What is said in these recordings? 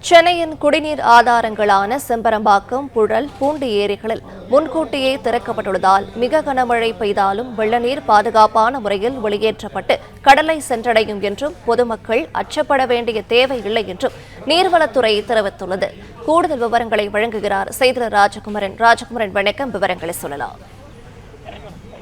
சென்னையின் குடிநீர் ஆதாரங்களான செம்பரம்பாக்கம், புழல், பூண்டி ஏரிகளில் முன்கூட்டியே திறக்கப்பட்டுள்ளதால் மிக கனமழை பெய்தாலும் வெள்ளநீர் பாதுகாப்பான முறையில் வெளியேற்றப்பட்டு கடலை சென்றடையும் என்றும் பொதுமக்கள் அச்சப்பட வேண்டிய தேவையில்லை என்றும் நீர்வளத்துறை தெரிவித்துள்ளது. கூடுதல் விவரங்களை வழங்குகிறார் செய்தியாளர் ராஜகுமரன். வணக்கம், விவரங்களை சொல்லலாம்.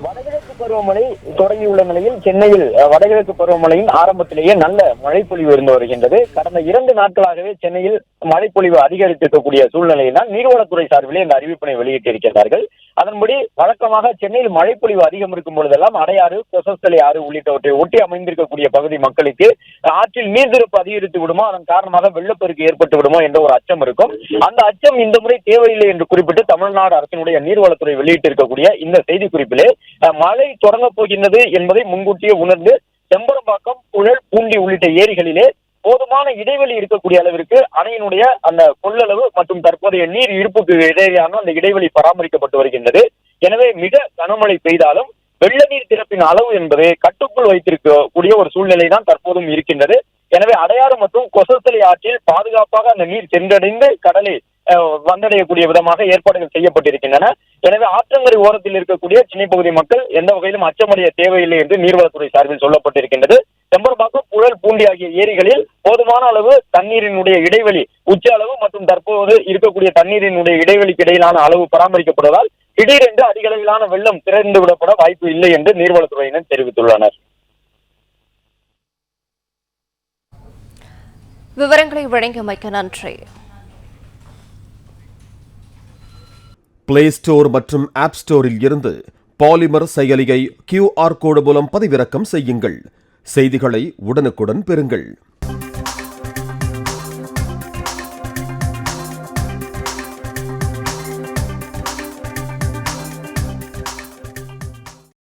வடகிழக்கு பருவமழை தொடங்கியுள்ள நிலையில் சென்னையில் வடகிழக்கு பருவமழையின் ஆரம்பத்திலேயே நல்ல மழைப்பொழிவு இருந்து வருகின்றது. கடந்த 2 நாட்களாகவே சென்னையில் மழைப்பொழிவு அதிகரித்திருக்கக்கூடிய சூழ்நிலையினால் நீர்வளத்துறை சார்பிலே இந்த அறிவிப்பினை வெளியிட்டிருக்கிறார்கள். அதன்படி வழக்கமாக சென்னையில் மழைப்பொழிவு அதிகம் இருக்கும் பொழுதெல்லாம் அடையாறு, கொசஸ்தலை ஆறு உள்ளிட்டவற்றை ஒட்டி அமைந்திருக்கக்கூடிய பகுதி மக்களுக்கு ஆற்றில் நீர்திருப்பு அதிகரித்து விடுமோ, அதன் காரணமாக வெள்ளப்பெருக்கு ஏற்பட்டு விடுமோ என்ற ஒரு அச்சம் இருக்கும். அந்த அச்சம் இந்த முறை தேவையில்லை என்று குறிப்பிட்டு தமிழ்நாடு அரசினுடைய நீர்வளத்துறை வெளியிட்டிருக்கக்கூடிய இந்த செய்தி குறிப்பிலே மழை தொடங்கப் போகின்றது என்பதை முன்கூட்டியே உணர்ந்து செம்பரம்பாக்கம், புழல், பூண்டி உள்ளிட்ட ஏரிகளிலே போதுமான இடைவெளி இருக்கக்கூடிய அளவிற்கு அணையினுடைய அந்த கொள்ளளவு மற்றும் தற்போதைய நீர் இருப்புக்கு இடையேயான அந்த இடைவெளி பராமரிக்கப்பட்டு வருகின்றது. எனவே மிக கனமழை பெய்தாலும் வெள்ள நீர் திறப்பின் அளவு என்பது கட்டுக்குள் வைத்திருக்கக்கூடிய ஒரு சூழ்நிலை தான் தற்போதும் இருக்கின்றது. எனவே அடையாறு மற்றும் கொசஸ்தலை ஆற்றில் பாதுகாப்பாக அந்த நீர் சென்றடைந்து கடலை வந்தடையக்கூடிய விதமாக ஏற்பாடுகள் செய்யப்பட்டிருக்கின்றன. எனவே ஆற்றங்கரை ஓரத்தில் இருக்கக்கூடிய சென்னை பகுதி மக்கள் எந்த வகையிலும் அச்சமடைய தேவையில்லை என்று நீர்வளத்துறை சார்பில் சொல்லப்பட்டிருக்கின்றது. செம்பரம்பாக்கம், புழல், பூண்டி ஆகிய ஏரிகளில் போதுமான அளவு தண்ணீரினுடைய இடைவெளி உச்ச அளவு மற்றும் தற்போது இருக்கக்கூடிய தண்ணீரினுடைய இடைவெளிக்கு இடையிலான அளவு பராமரிக்கப்படுவதால் திடீரென்று அதிக அளவிலான வெள்ளம் திறந்து விடப்பட வாய்ப்பு இல்லை என்று நீர்வளத்துறையினர் தெரிவித்துள்ளனர். விவரங்களை வழங்கியமைக்க நன்றி. பிளே ஸ்டோர் மற்றும் ஆப் ஸ்டோரில் இருந்து பாலிமர் செயலியை QR கோடு மூலம் பதிவிறக்கம் செய்யுங்கள். செய்திகளை உடனுக்குடன் பெறுங்கள்.